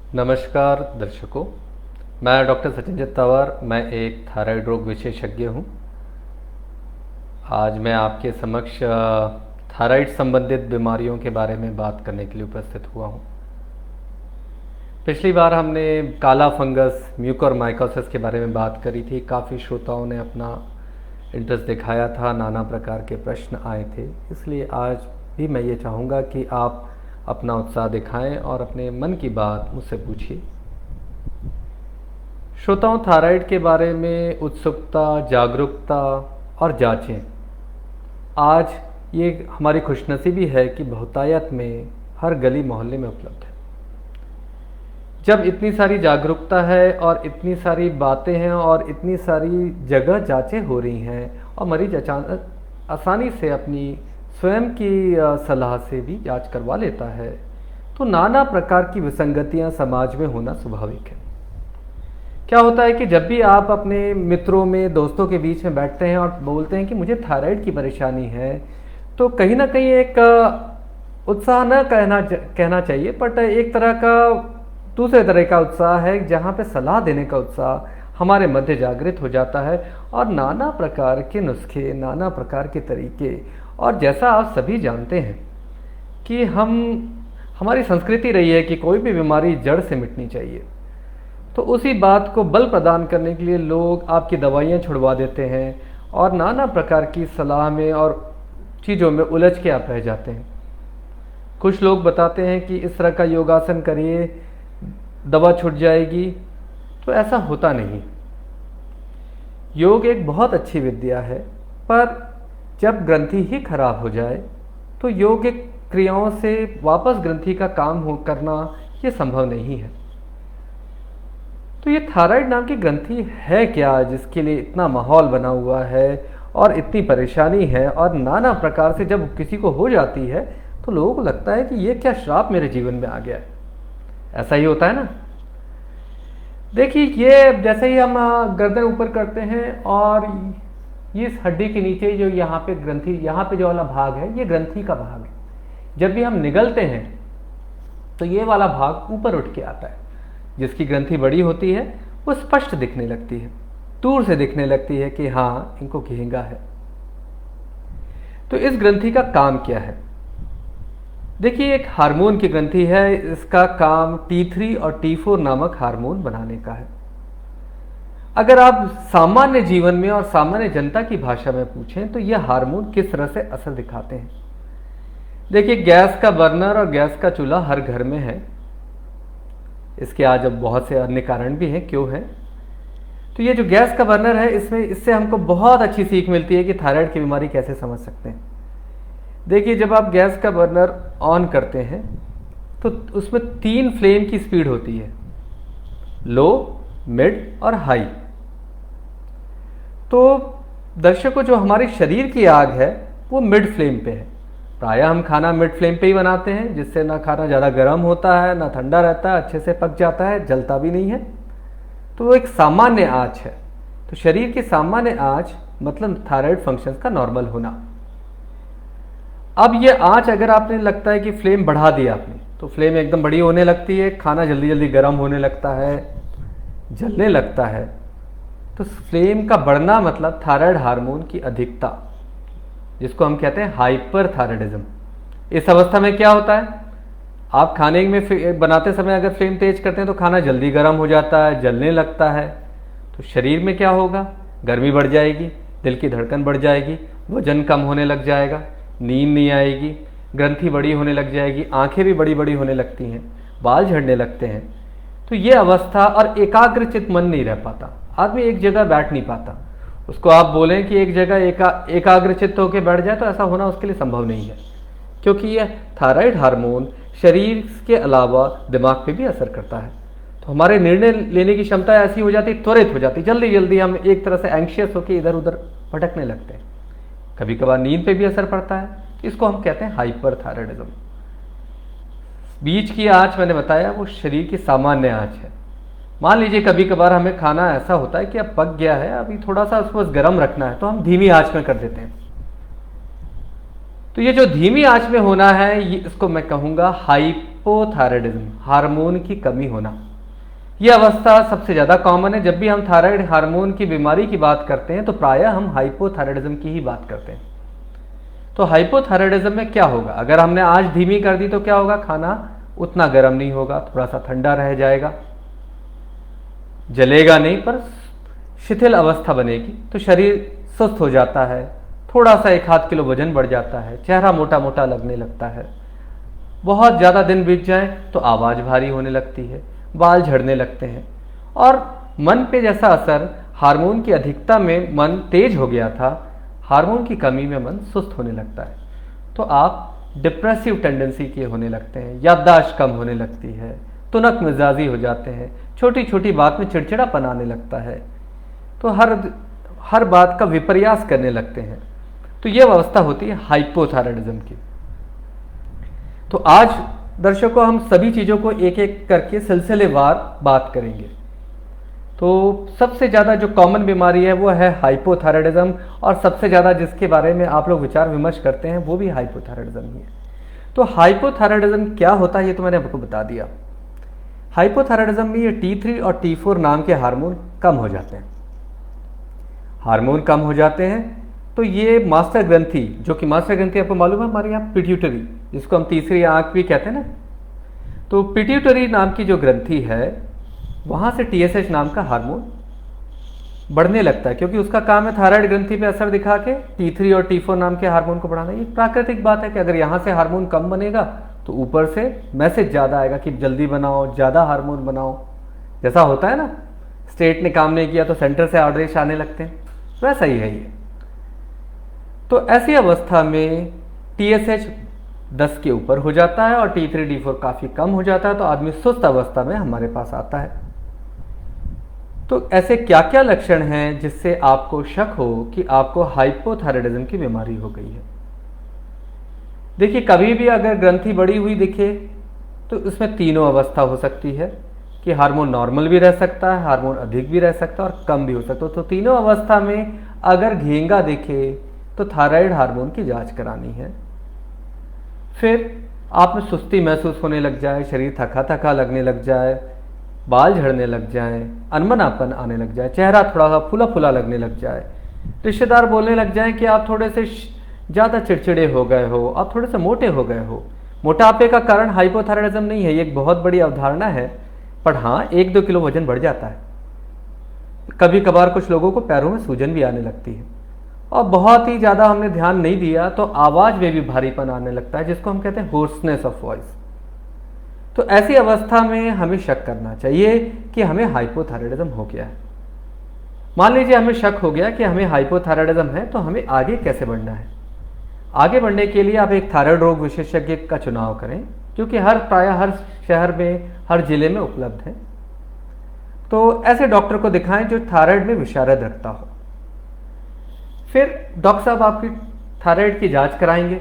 नमस्कार दर्शकों, मैं डॉक्टर सचिन जत्तावर। मैं एक थायराइड रोग विशेषज्ञ हूँ। आज मैं आपके समक्ष थायराइड संबंधित बीमारियों के बारे में बात करने के लिए उपस्थित हुआ हूँ। पिछली बार हमने काला फंगस, म्यूकोरमाइकोसिस के बारे में बात करी थी। काफ़ी श्रोताओं ने अपना इंटरेस्ट दिखाया था, नाना प्रकार के प्रश्न आए थे। इसलिए आज भी मैं ये चाहूँगा कि आप अपना उत्साह दिखाएं और अपने मन की बात मुझसे पूछिए। श्रोताओं, थायराइड के बारे में उत्सुकता, जागरूकता और जांचें, आज ये हमारी खुशनसीबी है कि बहुतायत में हर गली मोहल्ले में उपलब्ध है। जब इतनी सारी जागरूकता है और इतनी सारी बातें हैं और इतनी सारी जगह जांचें हो रही हैं और मरीज अचानक आसानी से अपनी स्वयं की सलाह से भी जांच करवा लेता है, तो नाना प्रकार की विसंगतियां समाज में होना स्वाभाविक है। क्या होता है कि जब भी आप अपने मित्रों में, दोस्तों के बीच में बैठते हैं और बोलते हैं कि मुझे थायराइड की परेशानी है, तो कहीं ना कहीं एक उत्साह न कहना चाहिए, बट एक तरह का दूसरे तरह का उत्साह है, जहाँ पे सलाह देने का उत्साह हमारे मध्य जागृत हो जाता है और नाना प्रकार के नुस्खे, नाना प्रकार के तरीके। और जैसा आप सभी जानते हैं कि हमारी संस्कृति रही है कि कोई भी बीमारी जड़ से मिटनी चाहिए, तो उसी बात को बल प्रदान करने के लिए लोग आपकी दवाइयाँ छुड़वा देते हैं और नाना प्रकार की सलाह में और चीज़ों में उलझ के आप रह जाते हैं। कुछ लोग बताते हैं कि इस तरह का योगासन करिए, दवा छूट जाएगी, तो ऐसा होता नहीं। योग एक बहुत अच्छी विद्या है, पर जब ग्रंथि ही खराब हो जाए तो योगिक क्रियाओं से वापस ग्रंथि का काम करना ये संभव नहीं है। तो ये थायराइड नाम की ग्रंथि है क्या, जिसके लिए इतना माहौल बना हुआ है और इतनी परेशानी है, और नाना प्रकार से जब किसी को हो जाती है तो लोगों को लगता है कि ये क्या श्राप मेरे जीवन में आ गया है। ऐसा ही होता है ना। देखिए, ये जैसे ही हम गर्दन ऊपर करते हैं और ये इस हड्डी के नीचे जो यहाँ पे ग्रंथि, यहाँ पे जो वाला भाग है, ये ग्रंथि का भाग है। जब भी हम निगलते हैं तो ये वाला भाग ऊपर उठ के आता है। जिसकी ग्रंथि बड़ी होती है वो स्पष्ट दिखने लगती है, दूर से दिखने लगती है कि हाँ, इनको घेंगा है। तो इस ग्रंथि का काम क्या है? देखिए, एक हार्मोन की ग्रंथि है। इसका काम T3 और T4 नामक हार्मोन बनाने का है। अगर आप सामान्य जीवन में और सामान्य जनता की भाषा में पूछें तो यह हार्मोन किस तरह से असर दिखाते हैं। देखिए, गैस का बर्नर और गैस का चूल्हा हर घर में है। इसके आज अब बहुत से अन्य कारण भी हैं क्यों है। तो ये जो गैस का बर्नर है, इससे हमको बहुत अच्छी सीख मिलती है कि थायराइड की बीमारी कैसे समझ सकते हैं। देखिए, जब आप गैस का बर्नर ऑन करते हैं तो उसमें 3 फ्लेम की स्पीड होती है, लो, मिड और हाई। तो दर्शकों, जो हमारे शरीर की आग है वो मिड फ्लेम पे है। प्रायः हम खाना मिड फ्लेम पे ही बनाते हैं, जिससे ना खाना ज़्यादा गर्म होता है, ना ठंडा रहता है, अच्छे से पक जाता है, जलता भी नहीं है। तो वो एक सामान्य आँच है। तो शरीर की सामान्य आँच मतलब थायराइड फंक्शंस का नॉर्मल होना। अब ये आँच अगर आपने लगता है कि फ्लेम बढ़ा दिया आपने, तो फ्लेम एकदम बड़ी होने लगती है, खाना जल्दी जल्दी गर्म होने लगता है, जलने लगता है। तो फ्लेम का बढ़ना मतलब थायराइड हार्मोन की अधिकता, जिसको हम कहते हैं हाइपरथायराइडिज्म। इस अवस्था में क्या होता है, आप खाने में बनाते समय अगर फ्लेम तेज करते हैं तो खाना जल्दी गर्म हो जाता है, जलने लगता है। तो शरीर में क्या होगा, गर्मी बढ़ जाएगी, दिल की धड़कन बढ़ जाएगी, वजन कम होने लग जाएगा, नींद नहीं आएगी, ग्रंथि बड़ी होने लग जाएगी, आंखें भी बड़ी बड़ी होने लगती हैं, बाल झड़ने लगते हैं। तो ये अवस्था, और एकाग्रचित मन नहीं रह पाता, आदमी एक जगह बैठ नहीं पाता। उसको आप बोलें कि एक जगह एकाग्रचित होकर बैठ जाए तो ऐसा होना उसके लिए संभव नहीं है, क्योंकि यह थायराइड हार्मोन शरीर के अलावा दिमाग पे भी असर करता है। तो हमारे निर्णय लेने की क्षमता ऐसी हो जाती, त्वरित हो जाती, जल्दी जल्दी हम एक तरह से एंग्शियस होकर इधर उधर भटकने लगते हैं। कभी कभार नींद पे भी असर पड़ता है। इसको हम कहते हैं हाइपरथायराइडिज्म। बीच की आँच मैंने बताया वो शरीर की सामान्य आँच है। मान लीजिए कभी कभार हमें खाना ऐसा होता है कि अब पक गया है, अभी थोड़ा सा उसको बस गर्म रखना है, तो हम धीमी आंच में कर देते हैं। तो ये जो धीमी आंच में होना है, इसको मैं कहूँगा हाइपर हाइपोथायराइडिज्म, हार्मोन की कमी होना। यह अवस्था सबसे ज़्यादा कॉमन है। जब भी हम थायराइड हार्मोन की बीमारी की बात करते हैं तो प्रायः हम हाइपोथायराइडिज्म की ही बात करते हैं। तो हाइपोथायराइडिज्म में क्या होगा, अगर हमने आंच धीमी कर दी तो क्या होगा, खाना उतना गर्म नहीं होगा, थोड़ा सा ठंडा रह जाएगा, जलेगा नहीं पर शिथिल अवस्था बनेगी, तो शरीर सुस्त हो जाता है, थोड़ा सा 1-8 किलो वजन बढ़ जाता है, चेहरा मोटा मोटा लगने लगता है, बहुत ज़्यादा दिन बीत जाए तो आवाज़ भारी होने लगती है, बाल झड़ने लगते हैं, और मन पे जैसा असर हार्मोन की अधिकता में मन तेज हो गया था, हार्मोन की कमी में मन सुस्त होने लगता है। तो आप डिप्रेसिव टेंडेंसी के होने लगते हैं, याददाश्त कम होने लगती है, तुनक मिजाजी हो जाते हैं, छोटी छोटी बात में चिड़चिड़ापन आने लगता है, तो हर बात का विपर्यास करने लगते हैं। तो यह अवस्था होती है हाइपोथायराइडिज्म की। तो आज दर्शकों हम सभी चीज़ों को एक एक करके सिलसिलेवार बात करेंगे। तो सबसे ज़्यादा जो कॉमन बीमारी है वो है हाइपोथायराइडिज्म, और सबसे ज़्यादा जिसके बारे में आप लोग विचार विमर्श करते हैं वो भी हाइपोथायराइडिज्म ही है। तो हाइपोथायराइडिज्म क्या होता है ये तो मैंने आपको बता दिया। हाइपोथायराइडिज्म में ये T3 और T4 नाम के हार्मोन कम हो जाते हैं। हार्मोन कम हो जाते हैं तो ये मास्टर ग्रंथि, जो कि मास्टर ग्रंथि आपको मालूम है हमारे यहाँ पिट्यूटरी, जिसको हम तीसरी आंख भी कहते हैं ना, तो पिट्यूटरी नाम की जो ग्रंथि है वहाँ से TSH नाम का हार्मोन बढ़ने लगता है, क्योंकि उसका काम है थायराइड ग्रंथि पे असर दिखा के T3 और T4 नाम के हार्मोन को बढ़ाना। ये प्राकृतिक बात है कि अगर यहाँ से हार्मोन कम बनेगा तो ऊपर से मैसेज ज़्यादा आएगा कि जल्दी बनाओ, ज़्यादा हार्मोन बनाओ। जैसा होता है ना, स्टेट ने काम नहीं किया तो सेंटर से आदेश आने लगते हैं, वैसा ही है ये। तो ऐसी अवस्था में TSH 10 के ऊपर हो जाता है और T3 T4 काफ़ी कम हो जाता है, तो आदमी सुस्त अवस्था में हमारे पास आता है। तो ऐसे क्या क्या लक्षण हैं जिससे आपको शक हो कि आपको हाइपोथायराइडिज्म की बीमारी हो गई है। देखिए, कभी भी अगर ग्रंथि बढ़ी हुई दिखे तो इसमें तीनों अवस्था हो सकती है कि हार्मोन नॉर्मल भी रह सकता है, हार्मोन अधिक भी रह सकता है और कम भी हो सकता है। तो तीनों अवस्था में अगर घेंगा दिखे तो थायराइड हार्मोन की जांच करानी है। फिर आप में सुस्ती महसूस होने लग जाए, शरीर थका थका लगने लग जाए, बाल झड़ने लग जाए, अनमनापन आने लग जाए, चेहरा थोड़ा सा फूला फूला लगने लग जाए, रिश्तेदार बोलने लग जाए कि आप थोड़े से ज़्यादा चिड़चिड़े हो गए हो, आप थोड़े से मोटे हो गए हो। मोटापे का कारण हाइपोथायराइडिज्म नहीं है, ये एक बहुत बड़ी अवधारणा है, पर हाँ 1-2 किलो वजन बढ़ जाता है। कभी कभार कुछ लोगों को पैरों में सूजन भी आने लगती है, और बहुत ही ज़्यादा हमने ध्यान नहीं दिया तो आवाज़ में भी भारीपन आने लगता है, जिसको हम कहते हैं होर्सनेस ऑफ वॉइस। तो ऐसी अवस्था में हमें शक करना चाहिए कि हमें हाइपोथायराइडिज्म हो गया है। मान लीजिए हमें शक हो गया कि हमें हाइपोथायराइडिज्म है, तो हमें आगे कैसे बढ़ना है। आगे बढ़ने के लिए आप एक थायराइड रोग विशेषज्ञ का चुनाव करें, जो कि प्रायः हर शहर में, हर जिले में उपलब्ध है। तो ऐसे डॉक्टर को दिखाएं जो थायराइड में विशारद रखता हो। फिर डॉक्टर साहब आपकी थायराइड की जांच कराएंगे।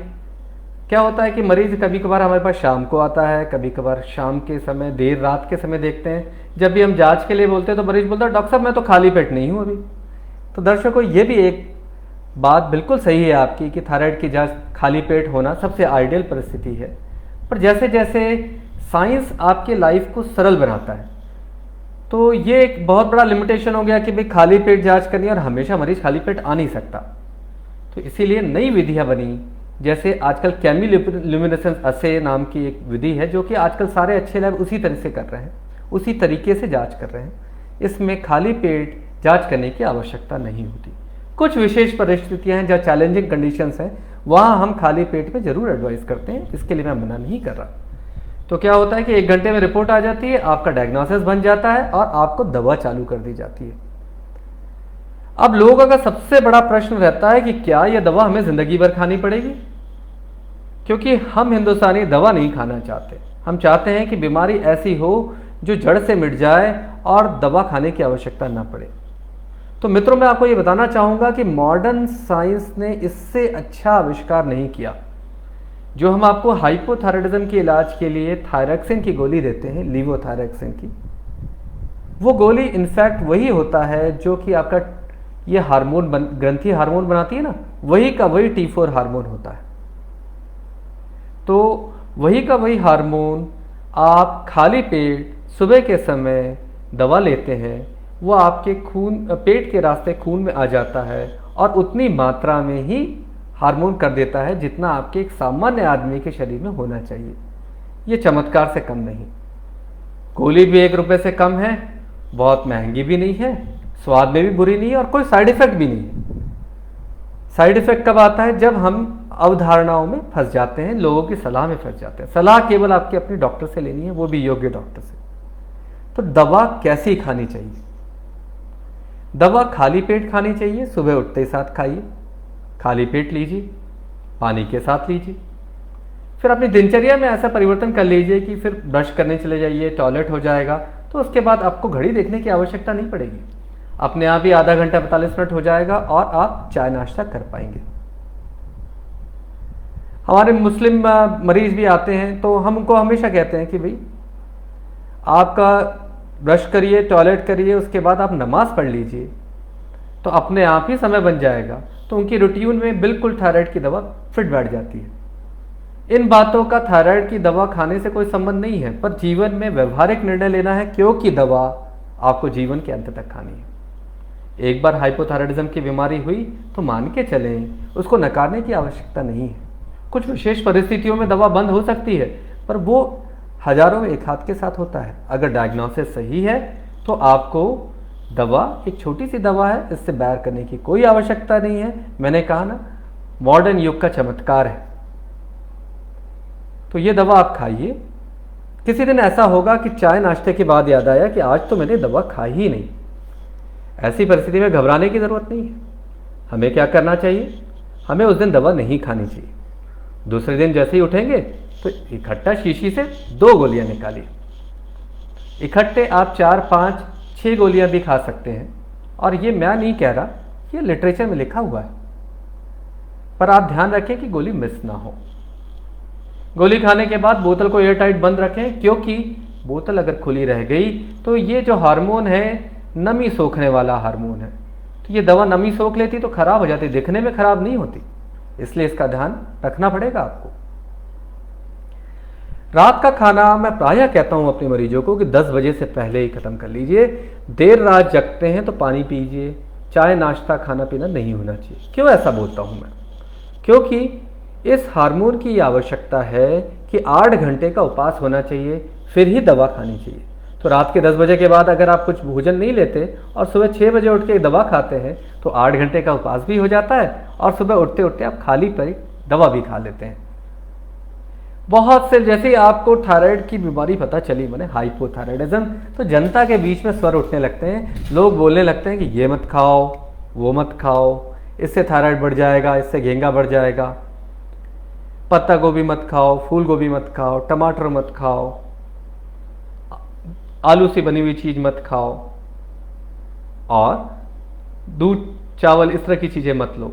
क्या होता है कि मरीज कभी कभार हमारे पास शाम को आता है, कभी कभार शाम के समय, देर रात के समय देखते हैं। जब भी हम जांच के लिए बोलते हैं तो मरीज बोलता है डॉक्टर साहब मैं तो खाली पेट नहीं हूँ अभी। तो दर्शकों, ये भी एक बात बिल्कुल सही है आपकी कि थायराइड की जांच खाली पेट होना सबसे आइडियल परिस्थिति है, पर जैसे जैसे साइंस आपके लाइफ को सरल बनाता है तो ये एक बहुत बड़ा लिमिटेशन हो गया कि भाई खाली पेट जांच करनी है और हमेशा मरीज खाली पेट आ नहीं सकता। तो इसीलिए नई विधियां बनी, जैसे आजकल केमिल्यूमिनेसेंस असे नाम की एक विधि है, जो कि आजकल सारे अच्छे लैब उसी तरह से कर रहे हैं, उसी तरीके से जांच कर रहे हैं। इसमें खाली पेट जांच करने की आवश्यकता नहीं होती। कुछ विशेष परिस्थितियां हैं जहाँ चैलेंजिंग कंडीशंस हैं, वहाँ हम खाली पेट में जरूर एडवाइस करते हैं, इसके लिए मैं मना नहीं कर रहा। तो क्या होता है कि 1 घंटे में रिपोर्ट आ जाती है, आपका डायग्नोसिस बन जाता है और आपको दवा चालू कर दी जाती है। अब लोगों का सबसे बड़ा प्रश्न रहता है कि क्या यह दवा हमें जिंदगी भर खानी पड़ेगी, क्योंकि हम हिंदुस्तानी दवा नहीं खाना चाहते। हम चाहते हैं कि बीमारी ऐसी हो जो जड़ से मिट जाए और दवा खाने की आवश्यकता ना पड़े। तो मित्रों, मैं आपको ये बताना चाहूँगा कि मॉडर्न साइंस ने इससे अच्छा आविष्कार नहीं किया। जो हम आपको हाइपोथायराइडिज्म के इलाज के लिए थायरॉक्सिन की गोली देते हैं, लीवोथायरॉक्सिन की, वो गोली इनफैक्ट वही होता है जो कि आपका ये हार्मोन ग्रंथि हार्मोन बनाती है ना, वही का वही T4 हार्मोन होता है। तो वही का वही हार्मोन आप खाली पेट सुबह के समय दवा लेते हैं, वो आपके पेट के रास्ते खून में आ जाता है और उतनी मात्रा में ही हार्मोन कर देता है जितना आपके एक सामान्य आदमी के शरीर में होना चाहिए। ये चमत्कार से कम नहीं। गोली भी 1 रुपये से कम है, बहुत महंगी भी नहीं है, स्वाद में भी बुरी नहीं है और कोई साइड इफेक्ट भी नहीं है। साइड इफेक्ट कब आता है? जब हम अवधारणाओं में फंस जाते हैं, लोगों की सलाह में फंस जाते हैं। सलाह केवल आपकी अपने डॉक्टर से लेनी है, वो भी योग्य डॉक्टर से। तो दवा कैसी खानी चाहिए? दवा खाली पेट खानी चाहिए, सुबह उठते ही साथ खाइए, खाली पेट लीजिए, पानी के साथ लीजिए। फिर अपनी दिनचर्या में ऐसा परिवर्तन कर लीजिए कि फिर ब्रश करने चले जाइए, टॉयलेट हो जाएगा, तो उसके बाद आपको घड़ी देखने की आवश्यकता नहीं पड़ेगी। अपने आप ही आधा घंटा 45 मिनट हो जाएगा और आप चाय नाश्ता कर पाएंगे। हमारे मुस्लिम मरीज भी आते हैं तो हम उनको हमेशा कहते हैं कि भाई आपका ब्रश करिए, टॉयलेट करिए, उसके बाद आप नमाज पढ़ लीजिए, तो अपने आप ही समय बन जाएगा। तो उनकी रूटीन में बिल्कुल थायराइड की दवा फिट बैठ जाती है। इन बातों का थायराइड की दवा खाने से कोई संबंध नहीं है, पर जीवन में व्यवहारिक निर्णय लेना है, क्योंकि दवा आपको जीवन के अंत तक खानी है। एक बार हाइपोथायराइडिज्म की बीमारी हुई तो मान के चलें, उसको नकारने की आवश्यकता नहीं है। कुछ विशेष परिस्थितियों में दवा बंद हो सकती है, पर वो हजारों में एक हाथ के साथ होता है। अगर डायग्नोसिस सही है तो आपको दवा एक छोटी सी दवा है, इससे बैर करने की कोई आवश्यकता नहीं है। मैंने कहा ना, मॉडर्न युग का चमत्कार है। तो ये दवा आप खाइए। किसी दिन ऐसा होगा कि चाय नाश्ते के बाद याद आया कि आज तो मैंने दवा खाई ही नहीं। ऐसी परिस्थिति में घबराने की जरूरत नहीं है। हमें क्या करना चाहिए? हमें उस दिन दवा नहीं खानी चाहिए। दूसरे दिन जैसे ही उठेंगे तो इकट्ठा शीशी से 2 गोलियां निकालिए। इकट्ठे आप 4, 5, 6 गोलियां भी खा सकते हैं, और ये मैं नहीं कह रहा, ये लिटरेचर में लिखा हुआ है। पर आप ध्यान रखें कि गोली मिस ना हो। गोली खाने के बाद बोतल को एयर टाइट बंद रखें, क्योंकि बोतल अगर खुली रह गई तो ये जो हार्मोन है, नमी सोखने वाला हार्मोन है, तो ये दवा नमी सोख लेती तो खराब हो जाती, दिखने में खराब नहीं होती। इसलिए इसका ध्यान रखना पड़ेगा आपको। रात का खाना मैं प्रायः कहता हूं अपने मरीजों को कि 10 बजे से पहले ही खत्म कर लीजिए। देर रात जगते हैं तो पानी पीजिए, चाय नाश्ता खाना पीना नहीं होना चाहिए। क्यों ऐसा बोलता हूं मैं? क्योंकि इस हार्मोन की आवश्यकता है कि 8 घंटे का उपवास होना चाहिए, फिर ही दवा खानी चाहिए। तो रात के 10 बजे के बाद अगर आप कुछ भोजन नहीं लेते और सुबह 6 बजे उठ के दवा खाते हैं तो 8 घंटे का उपवास भी हो जाता है, और सुबह उठते उठते आप खाली पेट दवा भी खा लेते हैं। बहुत से, जैसे ही आपको थायराइड की बीमारी पता चली, मैंने हाइपोथायराइडिज्म, तो जनता के बीच में स्वर उठने लगते हैं। लोग बोलने लगते हैं कि ये मत खाओ, वो मत खाओ, इससे थायराइड बढ़ जाएगा, इससे घेंगा बढ़ जाएगा, पत्ता गोभी मत खाओ, फूल गोभी मत खाओ, टमाटर मत खाओ, आलू से बनी हुई चीज मत खाओ, और दूध चावल इस तरह की चीजें मत लो।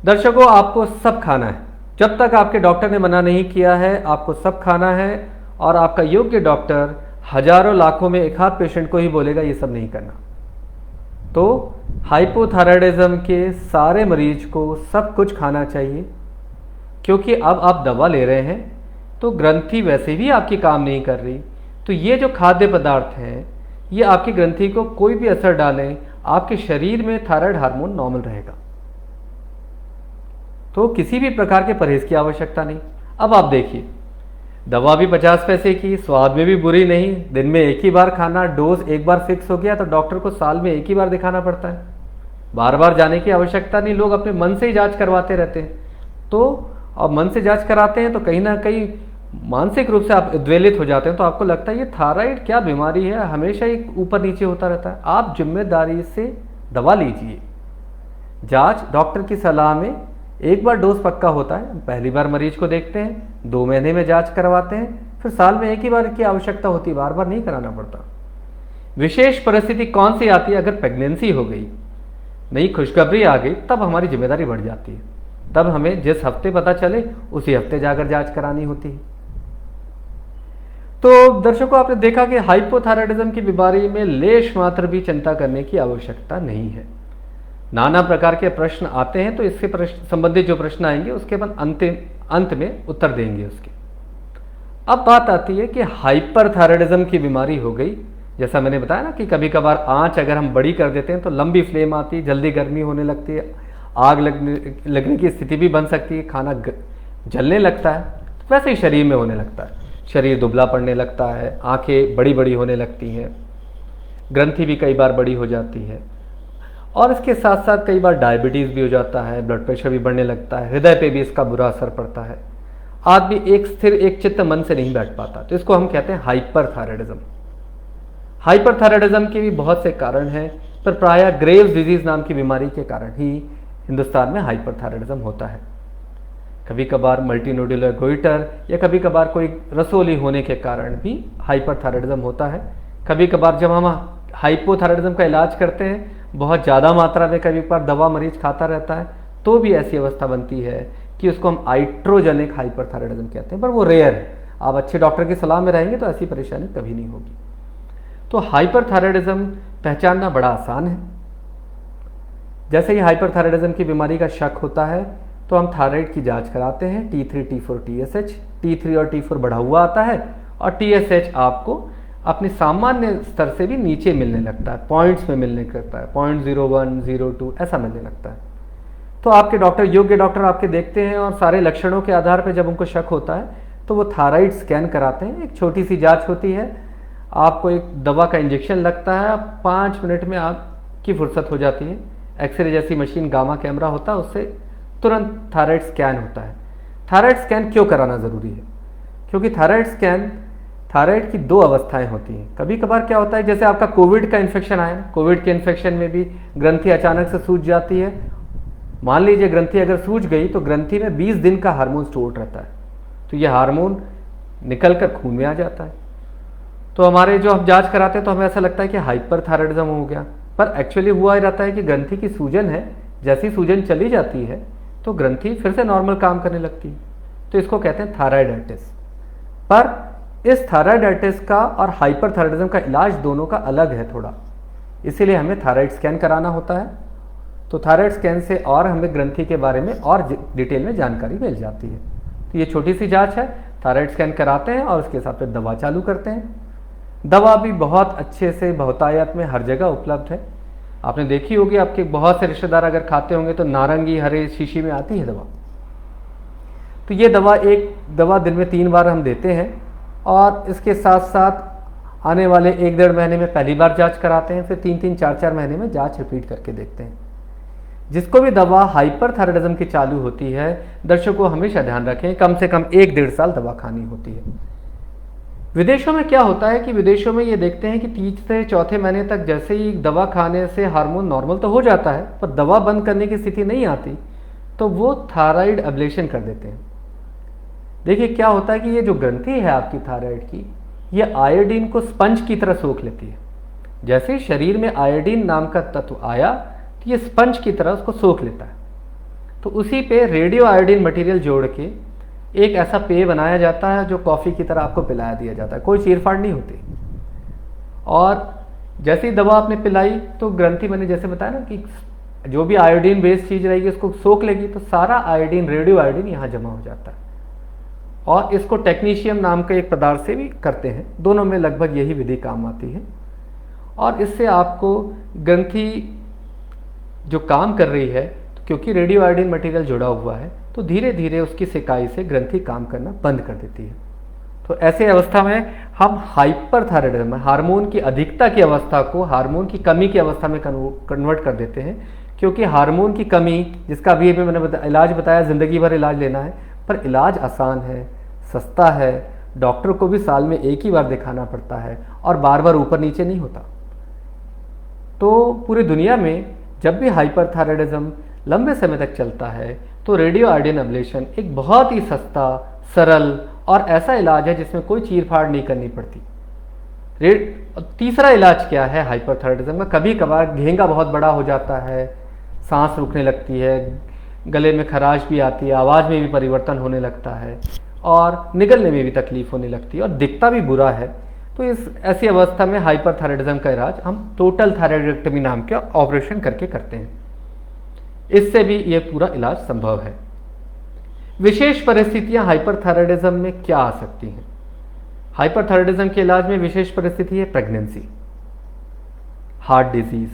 दर्शकों, आपको सब खाना है। जब तक आपके डॉक्टर ने मना नहीं किया है, आपको सब खाना है, और आपका योग्य डॉक्टर हजारों लाखों में एक आध पेशेंट को ही बोलेगा ये सब नहीं करना। तो हाइपोथायराइडिज्म के सारे मरीज को सब कुछ खाना चाहिए, क्योंकि अब आप दवा ले रहे हैं तो ग्रंथि वैसे भी आपकी काम नहीं कर रही। तो ये जो खाद्य पदार्थ हैं, ये आपकी ग्रंथि को कोई भी असर डालें, आपके शरीर में थायराइड हार्मोन नॉर्मल रहेगा। तो किसी भी प्रकार के परहेज की आवश्यकता नहीं। अब आप देखिए, दवा भी 50 पैसे की, स्वाद में भी बुरी नहीं, दिन में एक ही बार खाना, डोज एक बार फिक्स हो गया तो डॉक्टर को साल में एक ही बार दिखाना पड़ता है, बार बार जाने की आवश्यकता नहीं। लोग अपने मन से ही जांच करवाते रहते हैं। तो अब मन से जांच कराते हैं तो कहीं ना कहीं मानसिक रूप से आप उद्वेलित हो जाते हैं। तो आपको लगता है ये थायराइड क्या बीमारी है, हमेशा ही ऊपर नीचे होता रहता है। आप जिम्मेदारी से दवा लीजिए। जांच डॉक्टर की सलाह में एक बार डोज पक्का होता है। पहली बार मरीज को देखते हैं, 2 महीने में जांच करवाते हैं, फिर साल में एक ही बार की आवश्यकता होती है, बार बार नहीं कराना पड़ता। विशेष परिस्थिति कौन सी आती है? अगर प्रेगनेंसी हो गई, नई खुशखबरी आ गई, तब हमारी जिम्मेदारी बढ़ जाती है। तब हमें जिस हफ्ते पता चले उसी हफ्ते जाकर जांच करानी होती है। तो दर्शकों, आपने देखा कि हाइपोथायराइडिज्म की बीमारी में लेश मात्र भी चिंता करने की आवश्यकता नहीं है। नाना प्रकार के प्रश्न आते हैं, तो इससे संबंधित जो प्रश्न आएंगे उसके बाद अंत में उत्तर देंगे उसके। अब बात आती है कि हाइपरथायराइडिज्म की बीमारी हो गई। जैसा मैंने बताया ना कि कभी कभार आंच अगर हम बड़ी कर देते हैं तो लंबी फ्लेम आती है, जल्दी गर्मी होने लगती है, आग लगने की स्थिति भी बन सकती है, खाना जलने लगता है। तो वैसे ही शरीर में होने लगता है, शरीर दुबला पड़ने लगता है, आंखें बड़ी बड़ी होने लगती हैं, ग्रंथि भी कई बार बड़ी हो जाती है, और इसके साथ साथ कई बार डायबिटीज़ भी हो जाता है, ब्लड प्रेशर भी बढ़ने लगता है, हृदय पे भी इसका बुरा असर पड़ता है। आदमी एक स्थिर एक चित्त मन से नहीं बैठ पाता, तो इसको हम कहते हैं हाइपरथायराइडिज्म। हाइपरथायराइडिज्म के भी बहुत से कारण हैं, पर प्रायः ग्रेव्स डिजीज नाम की बीमारी के कारण ही हिंदुस्तान में हाइपरथायराइडिज्म होता है। कभी कभार मल्टीनोडुलर गोइटर या कभी कभार कोई रसोली होने के कारण भी हाइपरथायराइडिज्म होता है। कभी कभार जब हम हाइपोथायराइडिज्म का इलाज करते हैं, बहुत ज़्यादा मात्रा में कभी कभार दवा मरीज खाता रहता है, तो भी ऐसी अवस्था बनती है कि उसको हम आइट्रोजेनिक हाइपरथायराइडिज्म कहते हैं, पर वो रेयर है। आप अच्छे डॉक्टर की सलाह में रहेंगे तो ऐसी परेशानी कभी नहीं होगी। तो हाइपरथायराइडिज्म पहचानना बड़ा आसान है। जैसे ही हाइपरथायराइडिज्म की बीमारी का शक होता है तो हम थायराइड की जांच कराते हैं। T3, T4, TSH, T3 और T4 बढ़ा हुआ आता है और TSH आपको अपने सामान्य स्तर से भी नीचे मिलने लगता है, पॉइंट्स में मिलने लगता है, 0.01, 0.2 ऐसा मिलने लगता है। तो आपके डॉक्टर, योग्य डॉक्टर आपके देखते हैं और सारे लक्षणों के आधार पर जब उनको शक होता है तो वो थायराइड स्कैन कराते हैं। एक छोटी सी जांच होती है, आपको एक दवा का इंजेक्शन लगता है, 5 मिनट में आपकी फुर्सत हो जाती है। एक्सरे जैसी मशीन, गामा कैमरा होता है, उससे तुरंत थायराइड स्कैन होता है। थायराइड स्कैन क्यों कराना ज़रूरी है? क्योंकि थायराइड की 2 अवस्थाएं होती हैं। कभी कभार क्या होता है, जैसे आपका कोविड का इन्फेक्शन आया, कोविड के इन्फेक्शन में भी ग्रंथि अचानक से सूज जाती है। मान लीजिए ग्रंथि अगर सूज गई तो ग्रंथि में 20 दिन का हार्मोन स्टोर रहता है, तो ये हार्मोन निकल कर खून में आ जाता है। तो हमारे जो हम जांच कराते हैं तो हमें ऐसा लगता है कि हाइपरथायराइडिज्म हो गया, पर एक्चुअली हुआ ही रहता है कि ग्रंथि की सूजन है, जैसी सूजन चली जाती है तो ग्रंथि फिर से नॉर्मल काम करने लगती है। तो इसको कहते हैं थायराइडाइटिस। पर इस थायराइडाइटिस का और हाइपरथायराइडिज्म का इलाज दोनों का अलग है थोड़ा, इसीलिए हमें थायराइड स्कैन कराना होता है। तो थायराइड स्कैन से और हमें ग्रंथि के बारे में और डिटेल में जानकारी मिल जाती है। तो ये छोटी सी जांच है, थायराइड स्कैन कराते हैं और उसके हिसाब से दवा चालू करते हैं। दवा भी बहुत अच्छे से बहुतायत में हर जगह उपलब्ध है। आपने देखी होगी, आपके बहुत से रिश्तेदार अगर खाते होंगे तो नारंगी हरे शीशी में आती है दवा। तो ये दवा दिन में 3 बार हम देते हैं और इसके साथ साथ आने वाले 1-1.5 महीने में पहली बार जांच कराते हैं, फिर 3-3, 4-4 महीने में जांच रिपीट करके देखते हैं। जिसको भी दवा हाइपरथायराइडिज्म की चालू होती है, दर्शकों हमेशा ध्यान रखें, कम से कम 1-1.5 साल दवा खानी होती है। विदेशों में क्या होता है कि विदेशों में ये देखते हैं कि 3 से 4थे महीने तक जैसे ही दवा खाने से हार्मोन नॉर्मल तो हो जाता है, पर दवा बंद करने की स्थिति नहीं आती, तो वो थायराइड एब्लेशन कर देते हैं। देखिए क्या होता है कि ये जो ग्रंथि है आपकी थायराइड की, ये आयोडीन को स्पंज की तरह सोख लेती है। जैसे ही शरीर में आयोडीन नाम का तत्व आया तो ये स्पंज की तरह उसको सोख लेता है। तो उसी पे रेडियो आयोडीन मटेरियल जोड़ के एक ऐसा पेय बनाया जाता है जो कॉफ़ी की तरह आपको पिलाया दिया जाता है, कोई चीरफाड़ नहीं होती। और जैसे ही दवा आपने पिलाई तो ग्रंथि, मैंने जैसे बताया ना कि जो भी आयोडीन बेस्ड चीज़ रहेगी उसको सोख लेगी, तो सारा आयोडीन, रेडियो आयोडीन यहाँ जमा हो जाता है। और इसको टेक्नीशियम नाम के एक पदार्थ से भी करते हैं, दोनों में लगभग यही विधि काम आती है। और इससे आपको ग्रंथि जो काम कर रही है, क्योंकि रेडियो आयोडीन मटेरियल जुड़ा हुआ है, तो धीरे धीरे उसकी सिकाई से ग्रंथि काम करना बंद कर देती है। तो ऐसे अवस्था में हम हाइपरथायराइडिज्म, हार्मोन की अधिकता की अवस्था को हार्मोन की कमी की अवस्था में कन्वर्ट कर देते हैं। क्योंकि हार्मोन की कमी, जिसका अभी मैंने इलाज बताया, ज़िंदगी भर इलाज लेना है, पर इलाज आसान है, सस्ता है, डॉक्टर को भी साल में 1 ही बार दिखाना पड़ता है और बार बार ऊपर नीचे नहीं होता। तो पूरी दुनिया में जब भी हाइपरथायराइडिज्म लंबे समय तक चलता है तो रेडियो आयोडीन एब्लेशन एक बहुत ही सस्ता, सरल और ऐसा इलाज है जिसमें कोई चीरफाड़ नहीं करनी पड़ती। तीसरा इलाज क्या है हाइपरथायराइडिज्म का? कभी कभार घेंगा बहुत बड़ा हो जाता है, सांस रुकने लगती है, गले में खराश भी आती है, आवाज़ में भी परिवर्तन होने लगता है और निगलने में भी तकलीफ होने लगती है और दिखता भी बुरा है। तो इस ऐसी अवस्था में हाइपरथायराइडिज्म का इलाज हम टोटल थायराइडेक्टमी नाम का ऑपरेशन करके करते हैं। इससे भी यह पूरा इलाज संभव है। विशेष परिस्थितियां हाइपरथायराइडिज्म में क्या आ सकती हैं? हाइपरथायराइडिज्म के इलाज में विशेष परिस्थिति है प्रेगनेंसी, हार्ट डिजीज।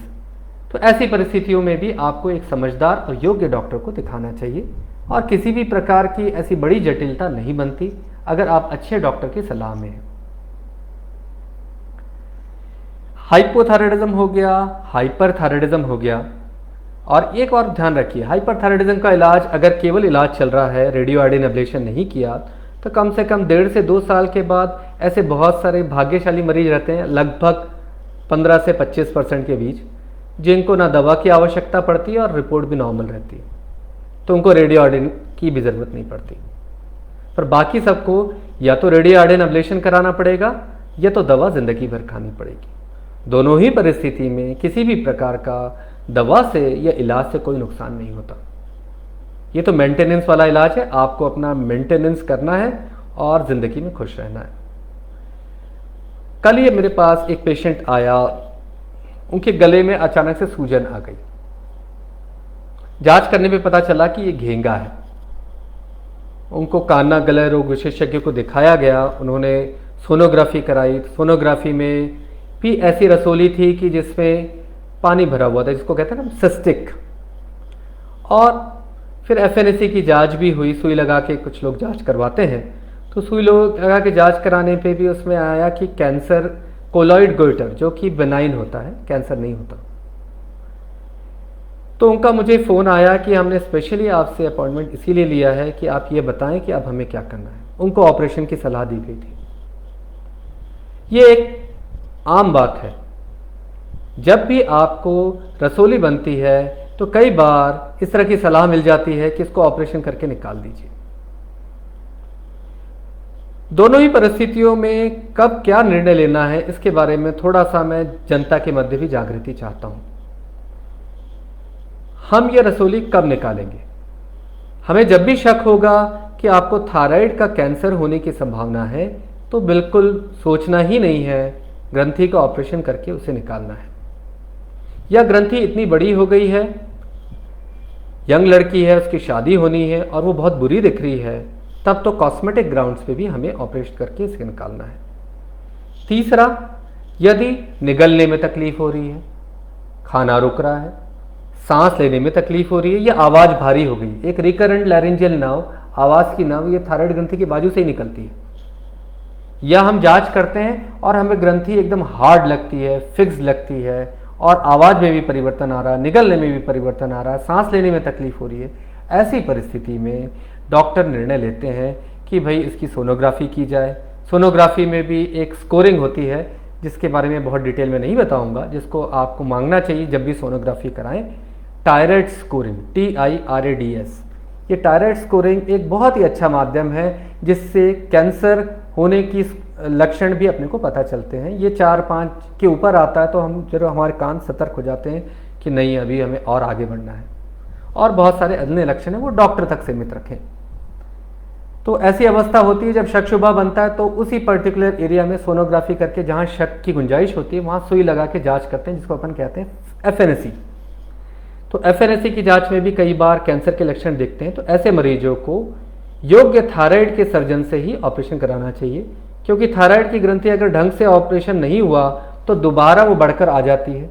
तो ऐसी परिस्थितियों में भी आपको एक समझदार और योग्य डॉक्टर को दिखाना चाहिए और किसी भी प्रकार की ऐसी बड़ी जटिलता नहीं बनती अगर आप अच्छे डॉक्टर की सलाह में हैं। हाइपोथायराइडिज्म हो गया, हाइपरथायराइडिज्म हो गया। और एक और ध्यान रखिए, हाइपरथायराइडिज्म का इलाज अगर केवल इलाज चल रहा है, रेडियो आयोडीन एब्लेशन नहीं किया, तो कम से कम 1.5 से 2 साल के बाद ऐसे बहुत सारे भाग्यशाली मरीज रहते हैं, लगभग 15 से 25% के बीच, जिनको ना दवा की आवश्यकता पड़ती है और रिपोर्ट भी नॉर्मल रहती है, तो उनको रेडियो आयोडीन की भी ज़रूरत नहीं पड़ती। पर बाकी सबको या तो रेडियो आयोडीन एब्लेशन कराना पड़ेगा या तो दवा ज़िंदगी भर खानी पड़ेगी। दोनों ही परिस्थिति में किसी भी प्रकार का दवा से या इलाज से कोई नुकसान नहीं होता। ये तो मेंटेनेंस वाला इलाज है, आपको अपना मेंटेनेंस करना है और ज़िंदगी में खुश रहना है। कल ये मेरे पास एक पेशेंट आया, उनके गले में अचानक से सूजन आ गई। जांच करने पे पता चला कि ये घेंगा है। उनको कान नाक गला रोग विशेषज्ञ को दिखाया गया, उन्होंने सोनोग्राफी कराई। सोनोग्राफी में भी ऐसी रसोली थी कि जिसमें पानी भरा हुआ था, जिसको कहते हैं ना सिस्टिक। और फिर एफएनएसी की जांच भी हुई, सुई लगा के कुछ लोग जांच करवाते हैं, तो सुई लगा के जांच कराने पे भी उसमें आया कि कैंसर, कोलॉइड गोइटर, जो कि बेनाइन होता है, कैंसर नहीं होता। तो उनका मुझे फ़ोन आया कि हमने स्पेशली आपसे अपॉइंटमेंट इसीलिए लिया है कि आप ये बताएं कि अब हमें क्या करना है। उनको ऑपरेशन की सलाह दी गई थी। ये एक आम बात है, जब भी आपको रसोली बनती है तो कई बार इस तरह की सलाह मिल जाती है कि इसको ऑपरेशन करके निकाल दीजिए। दोनों ही परिस्थितियों में कब क्या निर्णय लेना है, इसके बारे में थोड़ा सा मैं जनता के मध्य भी जागृति चाहता हूं। हम ये रसोली कब निकालेंगे? हमें जब भी शक होगा कि आपको थायराइड का कैंसर होने की संभावना है, तो बिल्कुल सोचना ही नहीं है, ग्रंथि का ऑपरेशन करके उसे निकालना है। या ग्रंथि इतनी बड़ी हो गई है, यंग लड़की है, उसकी शादी होनी है और वो बहुत बुरी दिख रही है, तब तो कॉस्मेटिक ग्राउंड्स पे भी हमें ऑपरेशन करके इसे निकालना है। तीसरा, यदि निगलने में तकलीफ हो रही है, खाना रुक रहा है, सांस लेने में तकलीफ हो रही है, या आवाज़ भारी हो गई, एक रिकरेंट लैरिंजियल नर्व, आवाज़ की नर्व, ये थायराइड ग्रंथि की बाजू से ही निकलती है। या हम जांच करते हैं और हमें ग्रंथि एकदम हार्ड लगती है, फिक्स लगती है और आवाज़ में भी परिवर्तन आ रहा है, निगलने में भी परिवर्तन आ रहा है, सांस लेने में तकलीफ हो रही है। ऐसी परिस्थिति में डॉक्टर निर्णय लेते हैं कि भाई इसकी सोनोग्राफी की जाए। सोनोग्राफी में भी एक स्कोरिंग होती है, जिसके बारे में बहुत डिटेल में नहीं बताऊंगा, जिसको आपको मांगना चाहिए जब भी सोनोग्राफी कराएं। टायराइड स्कोरिंग, TIRADS। ये टायराइड स्कोरिंग एक बहुत ही अच्छा माध्यम है जिससे कैंसर होने की लक्षण भी अपने को पता चलते हैं। ये 4-5 के ऊपर आता है तो हम जरूर, हमारे कान सतर्क हो जाते हैं कि नहीं, अभी हमें और आगे बढ़ना है। और बहुत सारे अन्य लक्षण हैं, वो डॉक्टर तक सीमित रखें। तो ऐसी अवस्था होती है जब शक शुबा बनता है, तो उसी पर्टिकुलर एरिया में सोनोग्राफी करके जहाँ शक की गुंजाइश होती है वहाँ सुई लगा के जाँच करते हैं, जिसको अपन कहते हैं FNAC। तो FNAC की जांच में भी कई बार कैंसर के लक्षण दिखते हैं। तो ऐसे मरीजों को योग्य थायराइड के सर्जन से ही ऑपरेशन कराना चाहिए, क्योंकि थायराइड की ग्रंथि अगर ढंग से ऑपरेशन नहीं हुआ तो दोबारा वो बढ़कर आ जाती है।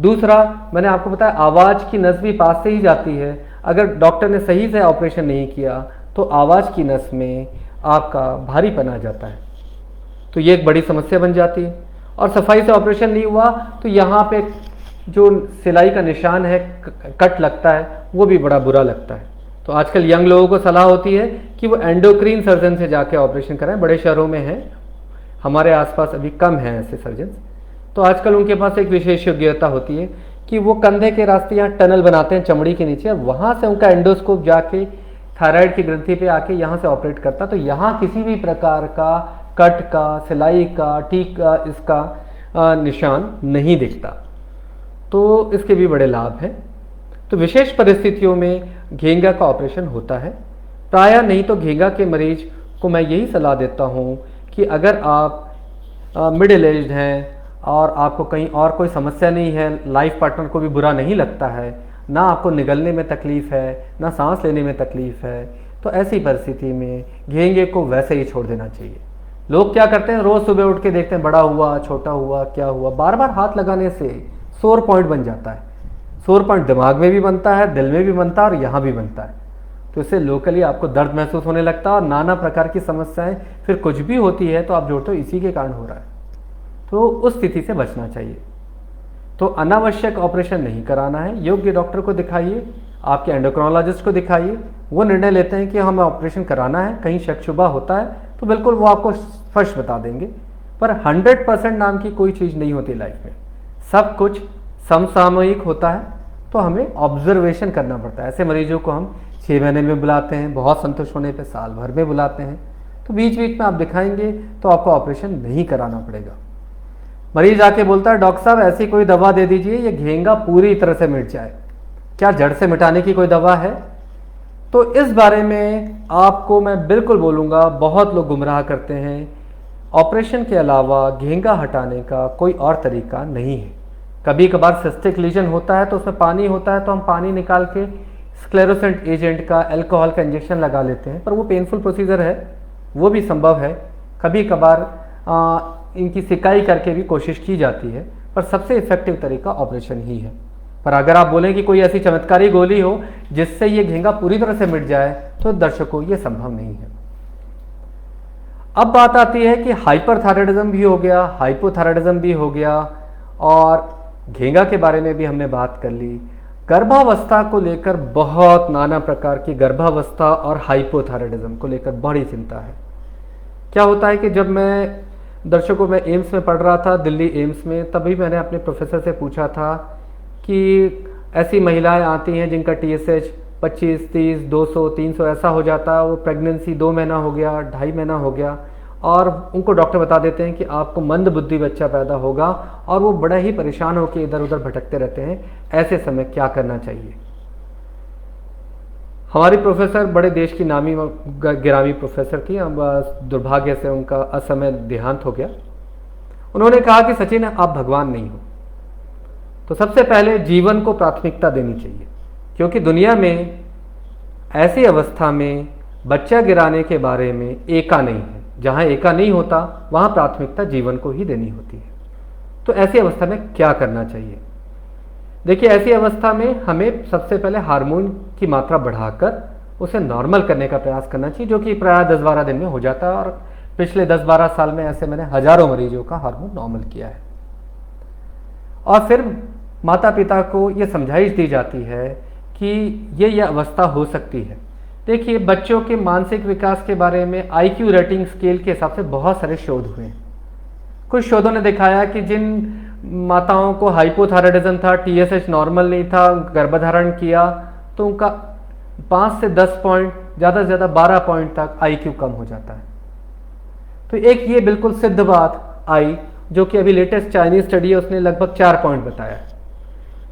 दूसरा, मैंने आपको बताया, आवाज़ की नस भी पास से ही जाती है। अगर डॉक्टर ने सही से ऑपरेशन नहीं किया तो आवाज़ की नस में आपका भारीपन आ जाता है, तो ये एक बड़ी समस्या बन जाती है। और सफाई से ऑपरेशन नहीं हुआ तो यहाँ पे जो सिलाई का निशान है, कट लगता है, वो भी बड़ा बुरा लगता है। तो आजकल यंग लोगों को सलाह होती है कि वो एंडोक्रीन सर्जन से जाके ऑपरेशन कराएं। बड़े शहरों में हैं, हमारे आसपास अभी कम हैं ऐसे सर्जन। तो आजकल उनके पास एक विशेष योग्यता होती है कि वो कंधे के रास्ते यहाँ टनल बनाते हैं चमड़ी के नीचे, वहाँ से उनका एंडोस्कोप जाके थायराइड की ग्रंथि पे आके यहाँ से ऑपरेट करता। तो यहाँ किसी भी प्रकार का कट का, सिलाई का, टीक का, इसका निशान नहीं दिखता। तो इसके भी बड़े लाभ हैं। तो विशेष परिस्थितियों में घेंगा का ऑपरेशन होता है प्रायः। नहीं तो घेंगा के मरीज को मैं यही सलाह देता हूँ कि अगर आप मिडिल एज्ड हैं और आपको कहीं और कोई समस्या नहीं है, लाइफ पार्टनर को भी बुरा नहीं लगता है, ना आपको निगलने में तकलीफ़ है, ना सांस लेने में तकलीफ़ है, तो ऐसी परिस्थिति में घेंगे को वैसे ही छोड़ देना चाहिए। लोग क्या करते हैं, रोज सुबह उठ के देखते हैं बड़ा हुआ, छोटा हुआ, क्या हुआ। बार बार हाथ लगाने से सोर पॉइंट बन जाता है। सोर पॉइंट दिमाग में भी बनता है, दिल में भी बनता है और यहाँ भी बनता है। तो इससे लोकली आपको दर्द महसूस होने लगता है और नाना प्रकार की समस्याएं फिर कुछ भी होती है तो आप जोड़ते हो इसी के कारण हो रहा है। तो उस स्थिति से बचना चाहिए। तो अनावश्यक ऑपरेशन नहीं कराना है, योग्य डॉक्टर को दिखाइए, आपके एंडोक्रोनोलॉजिस्ट को दिखाइए। वो निर्णय लेते हैं कि हमें ऑपरेशन कराना है, कहीं शक शुबा होता है तो बिल्कुल वो आपको स्पष्ट बता देंगे। पर 100% नाम की कोई चीज़ नहीं होती लाइफ में, सब कुछ समसामयिक होता है। तो हमें ऑब्जर्वेशन करना पड़ता है। ऐसे मरीजों को हम 6 महीने में बुलाते हैं, बहुत संतुष्ट होने पे साल भर में बुलाते हैं। तो बीच बीच में आप दिखाएंगे तो आपको ऑपरेशन नहीं कराना पड़ेगा। मरीज आके बोलता है डॉक्टर साहब ऐसी कोई दवा दे दीजिए ये घेंगा पूरी तरह से मिट जाए, क्या जड़ से मिटाने की कोई दवा है? तो इस बारे में आपको मैं बिल्कुल बोलूँगा, बहुत लोग गुमराह करते हैं। ऑपरेशन के अलावा घेंगा हटाने का कोई और तरीका नहीं है। कभी कभार सिस्टिक लीजन होता है तो उसमें पानी होता है तो हम पानी निकाल के स्क्लेरोसेंट एजेंट का, अल्कोहल का इंजेक्शन लगा लेते हैं, पर वो पेनफुल प्रोसीजर है, वो भी संभव है। कभी कभार इनकी सिकाई करके भी कोशिश की जाती है, पर सबसे इफेक्टिव तरीका ऑपरेशन ही है। पर अगर आप बोलें कि कोई ऐसी चमत्कारी गोली हो जिससे ये घेंगा पूरी तरह से मिट जाए तो दर्शकों ये संभव नहीं है। अब बात आती है कि हाइपरथायराइडिज्म भी हो गया, हाइपोथायराइडिज्म भी हो गया और घेंगा के बारे में भी हमने बात कर ली। गर्भावस्था को लेकर बहुत नाना प्रकार की, गर्भावस्था और हाइपोथायराइडिज्म को लेकर बड़ी चिंता है। क्या होता है कि जब मैं दर्शकों में एम्स में पढ़ रहा था, दिल्ली एम्स में, तभी मैंने अपने प्रोफेसर से पूछा था कि ऐसी महिलाएं आती हैं जिनका TSH 25, 30, 200, 300 ऐसा हो जाता है, वो प्रेगनेंसी 2 महीना हो गया, 2.5 महीना हो गया और उनको डॉक्टर बता देते हैं कि आपको मंद बुद्धि बच्चा पैदा होगा और वो बड़ा ही परेशान होकर इधर उधर भटकते रहते हैं। ऐसे समय क्या करना चाहिए? हमारी प्रोफेसर बड़े देश की नामी गिरामी प्रोफेसर थी, अब दुर्भाग्य से उनका असमय देहांत हो गया। उन्होंने कहा कि सचिन आप भगवान नहीं हो, तो सबसे पहले जीवन को प्राथमिकता देनी चाहिए, क्योंकि दुनिया में ऐसी अवस्था में बच्चा गिराने के बारे में एका नहीं है। जहाँ एका नहीं होता वहाँ प्राथमिकता जीवन को ही देनी होती है। तो ऐसी अवस्था में क्या करना चाहिए? देखिए, ऐसी अवस्था में हमें सबसे पहले हार्मोन की मात्रा बढ़ाकर उसे नॉर्मल करने का प्रयास करना चाहिए, जो कि प्राय 10-12 दिन में हो जाता है और पिछले 10-12 साल में ऐसे मैंने हजारों मरीजों का हार्मोन नॉर्मल किया है। और फिर माता पिता को ये समझाइश दी जाती है कि ये अवस्था हो सकती है। देखिए, बच्चों के मानसिक विकास के बारे में IQ रेटिंग स्केल के हिसाब से बहुत सारे शोध हुए हैं। कुछ शोधों ने दिखाया कि जिन माताओं को हाइपोथायराइडिज्म था, TSH नॉर्मल नहीं था, गर्भधारण किया तो उनका 5 से 10 पॉइंट, ज़्यादा से ज़्यादा 12 पॉइंट तक IQ कम हो जाता है। तो एक ये बिल्कुल सिद्ध बात आई, जो कि अभी लेटेस्ट चाइनीज स्टडी है, उसने लगभग 4 पॉइंट बताया।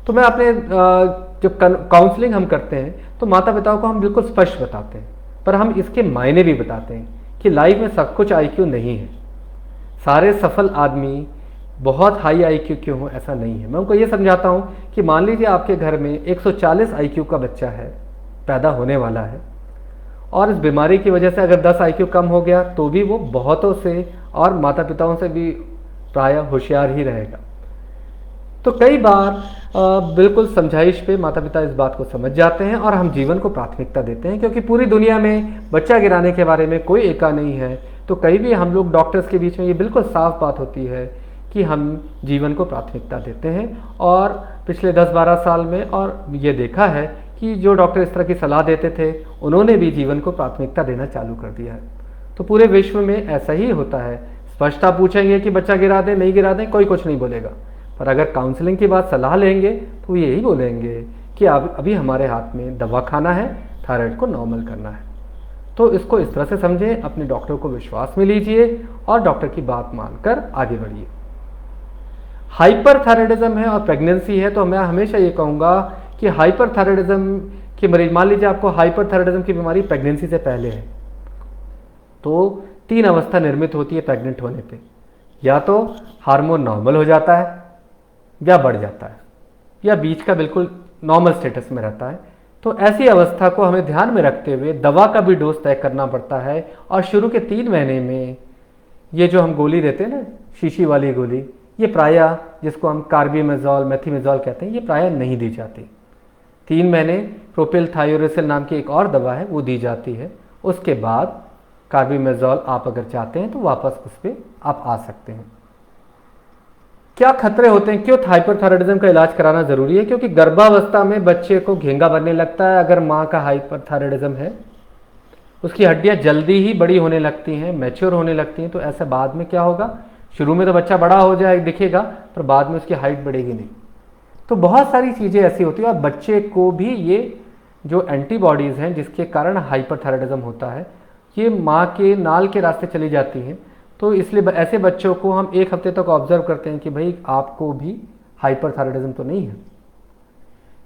तो मैं अपने जब काउंसलिंग हम करते हैं तो माता पिताओं को हम बिल्कुल स्पष्ट बताते हैं, पर हम इसके मायने भी बताते हैं कि लाइफ में सब कुछ IQ नहीं है। सारे सफल आदमी बहुत हाई IQ क्यों हो, ऐसा नहीं है। मैं उनको ये समझाता हूँ कि मान लीजिए आपके घर में 140 IQ का बच्चा है, पैदा होने वाला है, और इस बीमारी की वजह से अगर 10 IQ कम हो गया तो भी वो बहुतों से और माता पिताओं से भी प्रायः होशियार ही रहेगा। तो कई बार बिल्कुल समझाइश पे माता पिता इस बात को समझ जाते हैं और हम जीवन को प्राथमिकता देते हैं, क्योंकि पूरी दुनिया में बच्चा गिराने के बारे में कोई एका नहीं है। तो कहीं भी हम लोग डॉक्टर्स के बीच में ये बिल्कुल साफ बात होती है कि हम जीवन को प्राथमिकता देते हैं। और पिछले 10-12 साल में और ये देखा है कि जो डॉक्टर इस तरह की सलाह देते थे उन्होंने भी जीवन को प्राथमिकता देना चालू कर दिया है। तो पूरे विश्व में ऐसा ही होता है। स्पष्टता पूछेंगे कि बच्चा गिरा दें, नहीं गिरा दें, कोई कुछ नहीं बोलेगा, पर अगर काउंसलिंग की बात सलाह लेंगे तो यही बोलेंगे कि अभी हमारे हाथ में दवा खाना है, थायराइड को नॉर्मल करना है। तो इसको इस तरह से समझें, अपने डॉक्टर को विश्वास में लीजिए और डॉक्टर की बात मानकर आगे बढ़िए। हाइपरथायराइडिज्म है और प्रेगनेंसी है, तो मैं हमेशा ये कहूँगा कि हाइपरथायराइडिज्म के मरीज, मान लीजिए आपको हाइपरथायराइडिज्म की बीमारी प्रेगनेंसी से पहले है, तो 3 अवस्था निर्मित होती है प्रेग्नेंट होने पे। या तो हार्मोन नॉर्मल हो जाता है या बढ़ जाता है, या बीच का बिल्कुल नॉर्मल स्टेटस में रहता है। तो ऐसी अवस्था को हमें ध्यान में रखते हुए दवा का भी डोज तय करना पड़ता है और शुरू के 3 महीने में ये जो हम गोली देते हैं ना, शीशी वाली गोली, ये प्रायः, जिसको हम कार्बिमेज़ोल, मेथीमेज़ोल कहते हैं, ये प्रायः नहीं दी जाती। 3 महीने प्रोपिलथायोरेसिल नाम की एक और दवा है, वो दी जाती है। उसके बाद कार्बिमेज़ोल आप अगर चाहते हैं तो वापस उस पर आप आ सकते हैं। क्या खतरे होते हैं, क्यों हाइपरथायराइडिज्म का इलाज कराना ज़रूरी है? क्योंकि गर्भावस्था में बच्चे को घेंगा बनने लगता है। अगर माँ का हाइपरथायराइडिज्म है, उसकी हड्डियाँ जल्दी ही बड़ी होने लगती हैं, मैच्योर होने लगती हैं। तो ऐसे बाद में क्या होगा, शुरू में तो बच्चा बड़ा हो जाए दिखेगा, पर बाद में उसकी हाइट बढ़ेगी नहीं। तो बहुत सारी चीज़ें ऐसी होती हैं। और बच्चे को भी ये जो एंटीबॉडीज़ हैं जिसके कारण हाइपरथायराइडिज्म होता है, ये माँ के नाल के रास्ते चली जाती हैं। तो इसलिए ऐसे बच्चों को हम 1 हफ्ते तक ऑब्जर्व करते हैं कि भाई आपको भी हाइपरथायराइडिज्म तो नहीं है।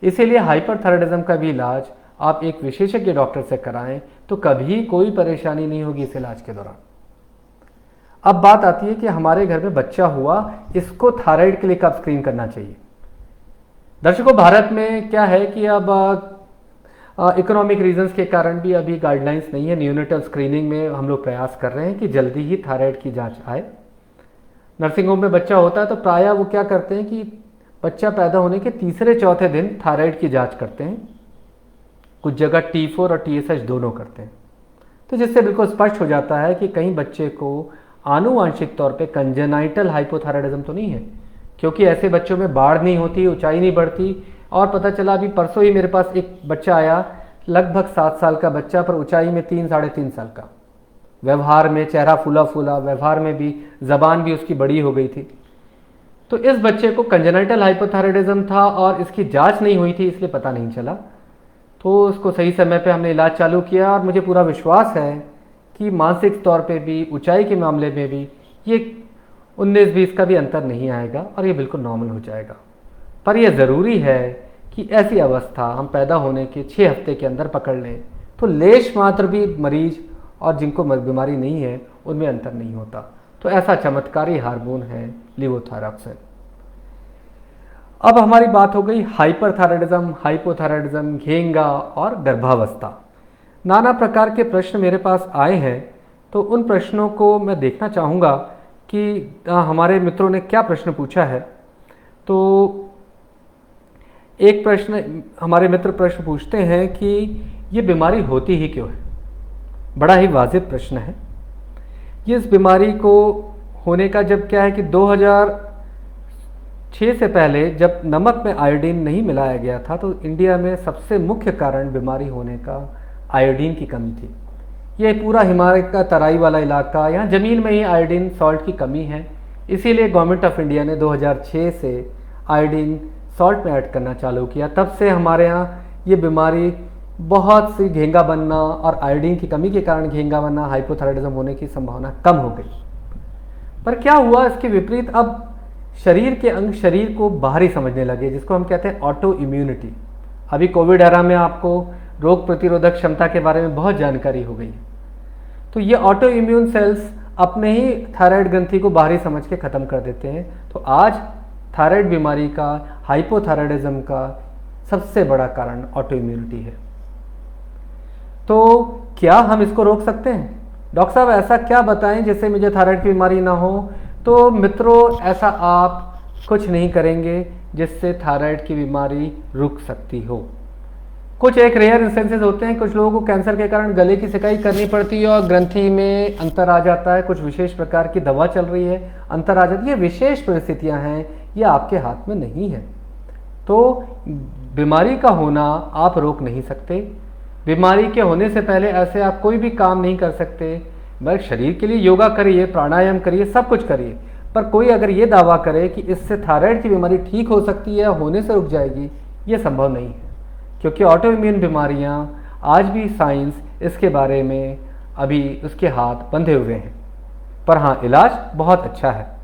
इसीलिए हाइपरथायराइडिज्म का भी इलाज आप एक विशेषज्ञ डॉक्टर से कराएं तो कभी कोई परेशानी नहीं होगी इस इलाज के दौरान। अब बात आती है कि हमारे घर में बच्चा हुआ, इसको थायराइड के लिए कब स्क्रीन करना चाहिए। दर्शकों, भारत में क्या है कि अब इकोनॉमिक रीजंस के कारण भी अभी गाइडलाइंस नहीं है। न्यूनेटल स्क्रीनिंग में हम लोग प्रयास कर रहे हैं कि जल्दी ही थायराइड की जांच आए। नर्सिंग होम में बच्चा होता है तो प्रायः वो क्या करते हैं कि बच्चा पैदा होने के तीसरे चौथे दिन थायराइड की जांच करते हैं। कुछ जगह T4 और TSH दोनों करते हैं। तो जिससे बिल्कुल स्पष्ट हो जाता है कि कहीं बच्चे को आनुवांशिक तौर पे कंजेनाइटल हाइपोथायराइडिज्म तो नहीं है। क्योंकि ऐसे बच्चों में बाढ़ नहीं होती, ऊंचाई नहीं बढ़ती। और पता चला, अभी परसों ही मेरे पास एक बच्चा आया, लगभग 7 साल का बच्चा, पर ऊंचाई में 3 साढ़े 3 साल का। व्यवहार में चेहरा फूला फूला, व्यवहार में भी, जबान भी उसकी बड़ी हो गई थी। तो इस बच्चे को कंजेनाइटल हाइपोथायराइडिज्म था और इसकी जांच नहीं हुई थी, इसलिए पता नहीं चला। तो उसको सही समय पे हमने इलाज चालू किया और मुझे पूरा विश्वास है कि मानसिक तौर पे भी, ऊंचाई के मामले में भी ये 19-20 का भी अंतर नहीं आएगा और ये बिल्कुल नॉर्मल हो जाएगा। पर यह ज़रूरी है कि ऐसी अवस्था हम पैदा होने के 6 हफ्ते के अंदर पकड़ लें तो लेश मात्र भी मरीज और जिनको बीमारी नहीं है उनमें अंतर नहीं होता। तो ऐसा चमत्कारी हार्मोन है लेवोथायरॉक्सिन। अब हमारी बात हो गई हाइपरथायराइडिज्म, हाइपोथायराइडिज्म, घेंगा और गर्भावस्था। नाना प्रकार के प्रश्न मेरे पास आए हैं, तो उन प्रश्नों को मैं देखना चाहूँगा कि हमारे मित्रों ने क्या प्रश्न पूछा है। तो एक प्रश्न हमारे मित्र प्रश्न पूछते हैं कि ये बीमारी होती ही क्यों है। बड़ा ही वाजिब प्रश्न है। ये इस बीमारी को होने का जब क्या है कि 2006 से पहले जब नमक में आयोडीन नहीं मिलाया गया था तो इंडिया में सबसे मुख्य कारण बीमारी होने का आयोडीन की कमी थी। ये पूरा हिमालय का तराई वाला इलाका, यहाँ ज़मीन में ही आयोडीन सॉल्ट की कमी है। इसीलिए गवर्नमेंट ऑफ इंडिया ने 2006 से आयोडीन सॉल्ट में ऐड करना चालू किया। तब से हमारे यहाँ ये बीमारी बहुत सी घेंगा बनना और आयोडीन की कमी के कारण घेंगा बनना, हाइपोथायराइडिज्म होने की संभावना कम हो गई। पर क्या हुआ, इसके विपरीत अब शरीर के अंग शरीर को बाहरी समझने लगे, जिसको हम कहते हैं ऑटो इम्यूनिटी। अभी कोविड एरा में आपको रोग प्रतिरोधक क्षमता के बारे में बहुत जानकारी हो गई। तो ये ऑटो इम्यून सेल्स अपने ही थायराइड ग्रंथि को बाहरी समझ के ख़त्म कर देते हैं। तो आज थायराइड बीमारी का, हाइपोथायराइडिज्म का सबसे बड़ा कारण ऑटो इम्यूनिटी है। तो क्या हम इसको रोक सकते हैं? डॉक्टर साहब ऐसा क्या बताएं जिससे मुझे थायराइड की बीमारी ना हो? तो मित्रों, ऐसा आप कुछ नहीं करेंगे जिससे थायराइड की बीमारी रुक सकती हो। कुछ एक रेयर इंस्टेंसेस होते हैं, कुछ लोगों को कैंसर के कारण गले की सिकाई करनी पड़ती है और ग्रंथि में अंतर आ जाता है, कुछ विशेष प्रकार की दवा चल रही है, अंतर आ जाती है। ये विशेष परिस्थितियां हैं, ये आपके हाथ में नहीं है। तो बीमारी का होना आप रोक नहीं सकते। बीमारी के होने से पहले ऐसे आप कोई भी काम नहीं कर सकते। बस शरीर के लिए योगा करिए, प्राणायाम करिए, सब कुछ करिए। पर कोई अगर ये दावा करे कि इससे थायराइड की बीमारी ठीक हो सकती है, होने से रुक जाएगी, ये संभव नहीं है। क्योंकि ऑटो इम्यून बीमारियां आज भी साइंस इसके बारे में अभी उसके हाथ बंधे हुए हैं। पर हाँ, इलाज बहुत अच्छा है।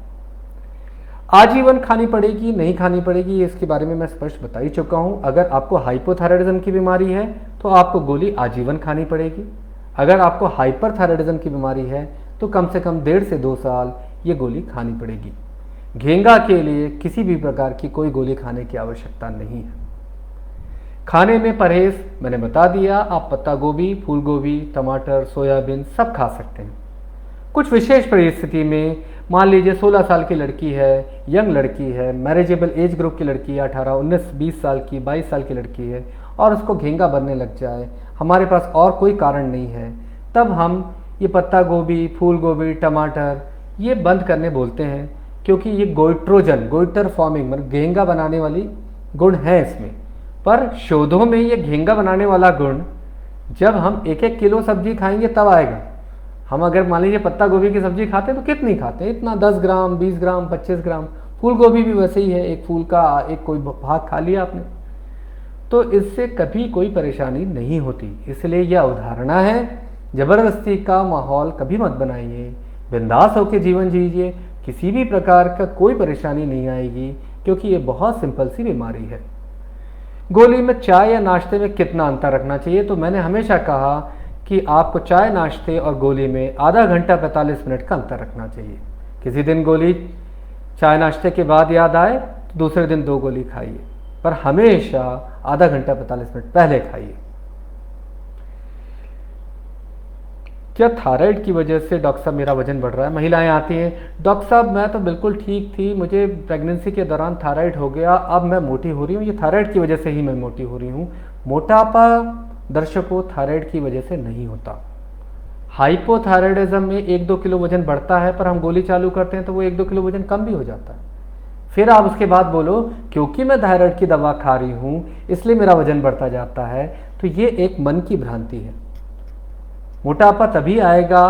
आजीवन खानी पड़ेगी, नहीं खानी पड़ेगी, इसके बारे में मैं स्पष्ट बता ही चुका हूँ। अगर आपको हाइपोथायराइडिज्म की बीमारी है तो आपको गोली आजीवन खानी पड़ेगी। अगर आपको हाइपरथायराइडिज्म की बीमारी है तो कम से कम 1.5 से 2 साल ये गोली खानी पड़ेगी। घेंगा के लिए किसी भी प्रकार की कोई गोली खाने की आवश्यकता नहीं है। खाने में परहेज मैंने बता दिया। आप पत्ता गोभी, फूल गोभी, टमाटर, सोयाबीन सब खा सकते हैं। कुछ विशेष परिस्थिति में मान लीजिए 16 साल की लड़की है, यंग लड़की है, मैरिजेबल एज ग्रुप की लड़की है, 18, 19, 20 साल की, 22 साल की लड़की है और उसको घेंगा बनने लग जाए, हमारे पास और कोई कारण नहीं है, तब हम ये पत्ता गोभी, फूल गोभी, टमाटर ये बंद करने बोलते हैं, क्योंकि ये गोइट्रोजन, गोइटर फॉर्मिंग मतलब घेंगा बनाने वाली गुण है इसमें। पर शोधों में ये घेंगा बनाने वाला गुण जब हम 1-1 किलो सब्जी खाएंगे तब आएगा। हम अगर मान लीजिए पत्ता गोभी की सब्जी खाते हैं तो कितनी खाते हैं, इतना 10 ग्राम, 20 ग्राम, 25 ग्राम। फूल गोभी भी वैसे ही है, एक फूल का एक कोई भाग खा लिया आपने, तो इससे कभी कोई परेशानी नहीं होती। इसलिए यह अवधारणा है, जबरदस्ती का माहौल कभी मत बनाइए, बिंदास होकर जीवन जीजिए, किसी भी प्रकार का कोई परेशानी नहीं आएगी, क्योंकि ये बहुत सिंपल सी बीमारी है। गोली में चाय या नाश्ते में कितना अंतर रखना चाहिए, तो मैंने हमेशा कहा कि आपको चाय नाश्ते और गोली में आधा घंटा 45 मिनट का अंतर रखना चाहिए। किसी दिन गोली चाय नाश्ते के बाद याद आए तो दूसरे दिन 2 गोली खाइए, पर हमेशा आधा घंटा 45 मिनट पहले खाइए। क्या थायराइड की वजह से डॉक्टर साहब मेरा वजन बढ़ रहा है? महिलाएं आती हैं, डॉक्टर साहब मैं तो बिल्कुल ठीक थी, मुझे प्रेगनेंसी के दौरान थायराइड हो गया, अब मैं मोटी हो रही हूँ, ये थायराइड की वजह से ही मैं मोटी हो रही हूँ। मोटापा दर्शकों थायराइड की वजह से नहीं होता। हाइपोथायराइडिज्म में 1-2 किलो वजन बढ़ता है, पर हम गोली चालू करते हैं तो वो 1-2 किलो वजन कम भी हो जाता है। फिर आप उसके बाद बोलो क्योंकि मैं थायराइड की दवा खा रही हूँ इसलिए मेरा वजन बढ़ता जाता है, तो ये एक मन की भ्रांति है। मोटापा तभी आएगा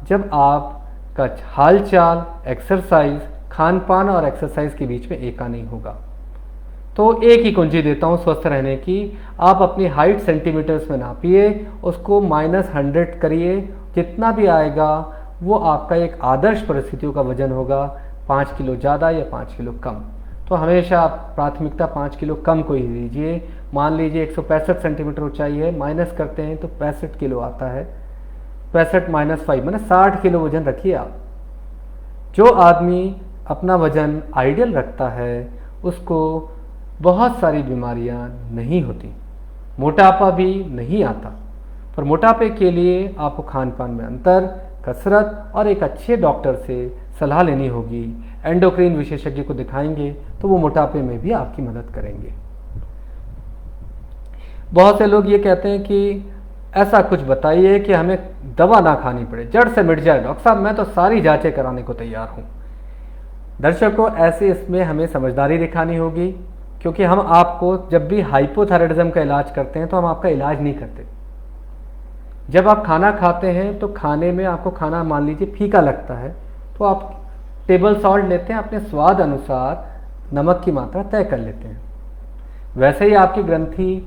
जब आपका हालचाल, एक्सरसाइज, खान पान और एक्सरसाइज के बीच में एका नहीं होगा। तो एक ही कुंजी देता हूँ स्वस्थ रहने की, आप अपनी हाइट सेंटीमीटर्स में नापिए, उसको -100 करिए, जितना भी आएगा वो आपका एक आदर्श परिस्थितियों का वजन होगा, 5 किलो ज़्यादा या 5 किलो कम। तो हमेशा आप प्राथमिकता 5 किलो कम को ही दीजिए। मान लीजिए 165 सेंटीमीटर ऊंचाई है, माइनस करते हैं तो 65 किलो आता है, 65 - 5 मैंने 60 किलो वजन रखिए आप। जो आदमी अपना वजन आइडियल रखता है उसको बहुत सारी बीमारियां नहीं होती, मोटापा भी नहीं आता। पर मोटापे के लिए आपको खान पान में अंतर, कसरत और एक अच्छे डॉक्टर से सलाह लेनी होगी। एंडोक्रीन विशेषज्ञ को दिखाएंगे तो वो मोटापे में भी आपकी मदद करेंगे। बहुत से लोग ये कहते हैं कि ऐसा कुछ बताइए कि हमें दवा ना खानी पड़े, जड़ से मिट जाए। डॉक्टर साहब मैं तो सारी जांचें कराने को तैयार हूँ। दर्शकों ऐसे इसमें हमें समझदारी दिखानी होगी, क्योंकि हम आपको जब भी हाइपोथायराइडिज्म का इलाज करते हैं तो हम आपका इलाज नहीं करते। जब आप खाना खाते हैं तो खाने में आपको खाना मान लीजिए फीका लगता है तो आप टेबल सॉल्ट लेते हैं, अपने स्वाद अनुसार नमक की मात्रा तय कर लेते हैं। वैसे ही आपकी ग्रंथि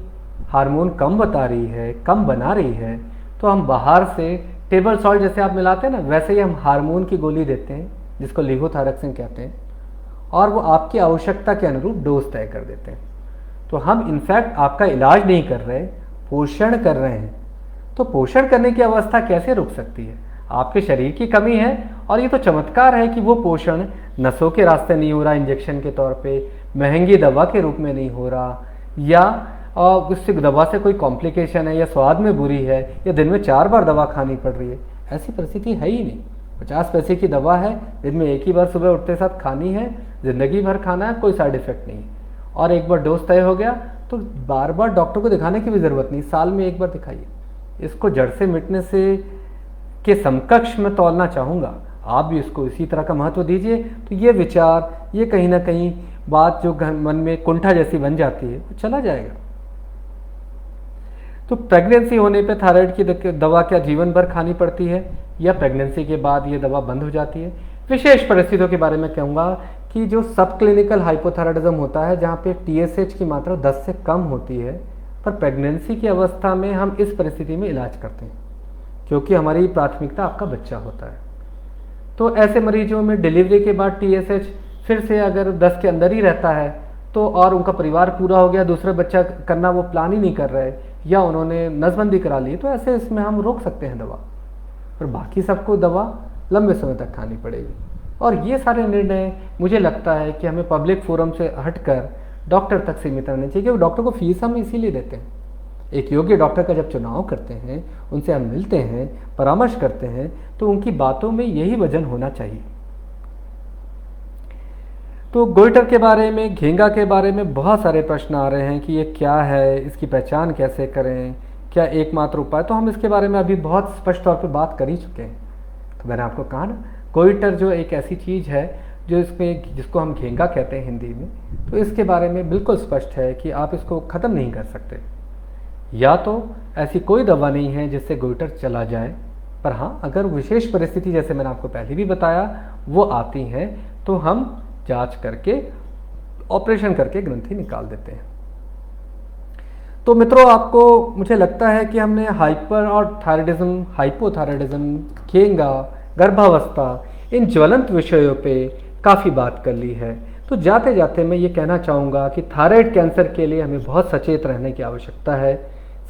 हार्मोन कम बता रही है, कम बना रही है, तो हम बाहर से टेबल सॉल्ट जैसे आप मिलाते हैं ना, वैसे ही हम हार्मोन की गोली देते हैं जिसको लेवोथायरॉक्सिन कहते हैं, और वो आपकी आवश्यकता के अनुरूप डोज तय कर देते हैं। तो हम इनफैक्ट आपका इलाज नहीं कर रहे, पोषण कर रहे हैं। तो पोषण करने की अवस्था कैसे रुक सकती है? आपके शरीर की कमी है, और ये तो चमत्कार है कि वो पोषण नसों के रास्ते नहीं हो रहा, इंजेक्शन के तौर पे, महंगी दवा के रूप में नहीं हो रहा, या उससे दवा से कोई कॉम्प्लिकेशन है, या स्वाद में बुरी है, या दिन में 4 बार दवा खानी पड़ रही है। ऐसी परिस्थिति है ही नहीं। 50 पैसे की दवा है, दिन में एक ही बार सुबह उठते साथ खानी है, जिंदगी भर खाना है, कोई साइड इफेक्ट नहीं है, और एक बार डोज तय हो गया तो बार बार डॉक्टर को दिखाने की भी ज़रूरत नहीं, साल में एक बार दिखाइए। इसको जड़ से मिटने से के समकक्ष में तोलना चाहूँगा, आप भी इसको इसी तरह का महत्व दीजिए। तो ये विचार, ये कहीं ना कहीं बात जो मन में कुंठा जैसी बन जाती है वो चला जाएगा। तो प्रेगनेंसी होने पे थायराइड की दवा क्या जीवन भर खानी पड़ती है, या प्रेगनेंसी के बाद ये दवा बंद हो जाती है? विशेष परिस्थितियों के बारे में कहूँगा कि जो सब क्लिनिकल हाइपोथायराइडिज्म होता है, जहाँ पे TSH की मात्रा 10 से कम होती है, पर प्रेगनेंसी की अवस्था में हम इस परिस्थिति में इलाज करते हैं, क्योंकि हमारी प्राथमिकता आपका बच्चा होता है। तो ऐसे मरीजों में डिलीवरी के बाद TSH फिर से अगर 10 के अंदर ही रहता है, तो और उनका परिवार पूरा हो गया, दूसरा बच्चा करना वो प्लान ही नहीं कर रहे, या उन्होंने नसबंदी करा ली, तो ऐसे इसमें हम रोक सकते हैं दवा, पर बाकी सबको दवा लंबे समय तक खानी पड़ेगी। और ये सारे निर्णय मुझे लगता है कि हमें पब्लिक फोरम से हटकर डॉक्टर तक सीमित रहने चाहिए, क्योंकि डॉक्टर को फीस हम इसीलिए देते हैं। एक योग्य डॉक्टर का जब चुनाव करते हैं, उनसे हम मिलते हैं, परामर्श करते हैं, तो उनकी बातों में यही वजन होना चाहिए। तो गोइटर के बारे में, घेंगा के बारे में बहुत सारे प्रश्न आ रहे हैं कि ये क्या है, इसकी पहचान कैसे करें, क्या एकमात्र उपाय। तो हम इसके बारे में अभी बहुत स्पष्ट तौर पे बात कर ही चुके हैं। तो मैंने आपको कहा ना, गोइटर जो एक ऐसी चीज़ है जो जिसको हम घेंगा कहते हैं हिंदी में, तो इसके बारे में बिल्कुल स्पष्ट है कि आप इसको ख़त्म नहीं कर सकते। या तो ऐसी कोई दवा नहीं है जिससे गोइटर चला जाए, पर हाँ, अगर विशेष परिस्थिति जैसे मैंने आपको पहले भी बताया वो आती हैं, तो हम जांच करके, ऑपरेशन करके ग्रंथि निकाल देते हैं। तो मित्रों, आपको, मुझे लगता है कि हमने हाइपर और थायराइडिज्म, हाइपोथायराइडिज्म, घेंगा, गर्भावस्था, इन ज्वलंत विषयों पे काफ़ी बात कर ली है। तो जाते जाते मैं ये कहना चाहूँगा कि थायराइड कैंसर के लिए हमें बहुत सचेत रहने की आवश्यकता है।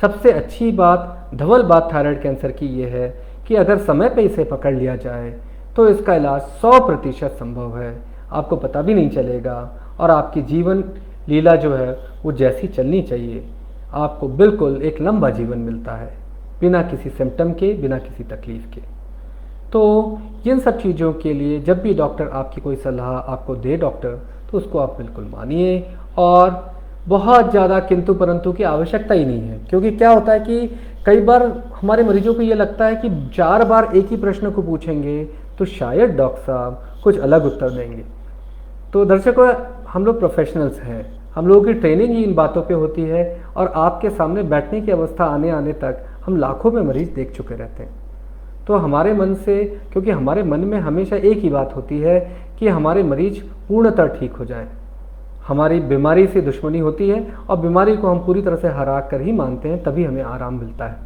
सबसे अच्छी बात, धवल बात थायराइड कैंसर की ये है कि अगर समय पे इसे पकड़ लिया जाए तो इसका इलाज 100% संभव है। आपको पता भी नहीं चलेगा और आपकी जीवन लीला जो है वो जैसी चलनी चाहिए, आपको बिल्कुल एक लंबा जीवन मिलता है, बिना किसी सिम्टम के, बिना किसी तकलीफ के। तो इन सब चीज़ों के लिए जब भी डॉक्टर आपकी कोई सलाह आपको दे डॉक्टर, तो उसको आप बिल्कुल मानिए और बहुत ज़्यादा किंतु परंतु की आवश्यकता ही नहीं है। क्योंकि क्या होता है कि कई बार हमारे मरीजों को ये लगता है कि 4 बार एक ही प्रश्न को पूछेंगे तो शायद डॉक्टर साहब कुछ अलग उत्तर देंगे। तो दर्शकों, हम लोग प्रोफेशनल्स हैं, हम लोगों की ट्रेनिंग ही इन बातों पे होती है और आपके सामने बैठने की अवस्था आने आने तक हम लाखों में मरीज देख चुके रहते हैं। तो हमारे मन से, क्योंकि हमारे मन में हमेशा एक ही बात होती है कि हमारे मरीज पूर्णतः ठीक हो जाएं। हमारी बीमारी से दुश्मनी होती है और बीमारी को हम पूरी तरह से हरा कर ही मानते हैं, तभी हमें आराम मिलता है।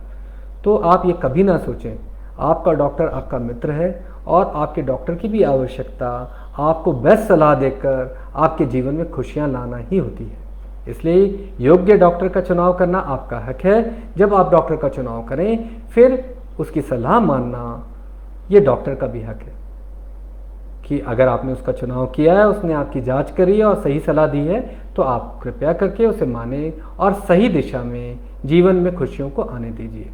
तो आप ये कभी ना सोचें, आपका डॉक्टर आपका मित्र है और आपके डॉक्टर की भी आवश्यकता आपको बेस्ट सलाह देकर आपके जीवन में खुशियां लाना ही होती है। इसलिए योग्य डॉक्टर का चुनाव करना आपका हक है। जब आप डॉक्टर का चुनाव करें, फिर उसकी सलाह मानना ये डॉक्टर का भी हक है कि अगर आपने उसका चुनाव किया है, उसने आपकी जांच करी है और सही सलाह दी है, तो आप कृपया करके उसे माने और सही दिशा में जीवन में खुशियों को आने दीजिए।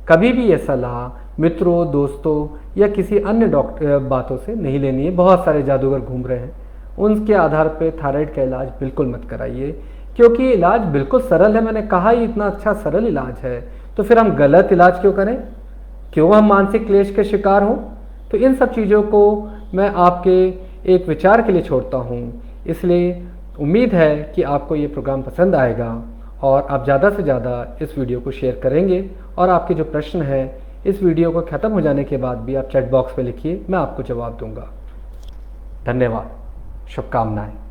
कभी भी ये सलाह मित्रों, दोस्तों या किसी अन्य डॉक्टर बातों से नहीं लेनी है। बहुत सारे जादूगर घूम रहे हैं, उनके आधार पर थायराइड का इलाज बिल्कुल मत कराइए, क्योंकि इलाज बिल्कुल सरल है। मैंने कहा ही इतना अच्छा सरल इलाज है, तो फिर हम गलत इलाज क्यों करें, क्यों हम मानसिक क्लेश के शिकार हों। तो इन सब चीज़ों को मैं आपके एक विचार के लिए छोड़ता हूँ। इसलिए उम्मीद है कि आपको ये प्रोग्राम पसंद आएगा और आप ज़्यादा से ज़्यादा इस वीडियो को शेयर करेंगे और आपके जो प्रश्न है इस वीडियो को ख़त्म हो जाने के बाद भी आप चैट बॉक्स में लिखिए, मैं आपको जवाब दूंगा। धन्यवाद, शुभकामनाएं।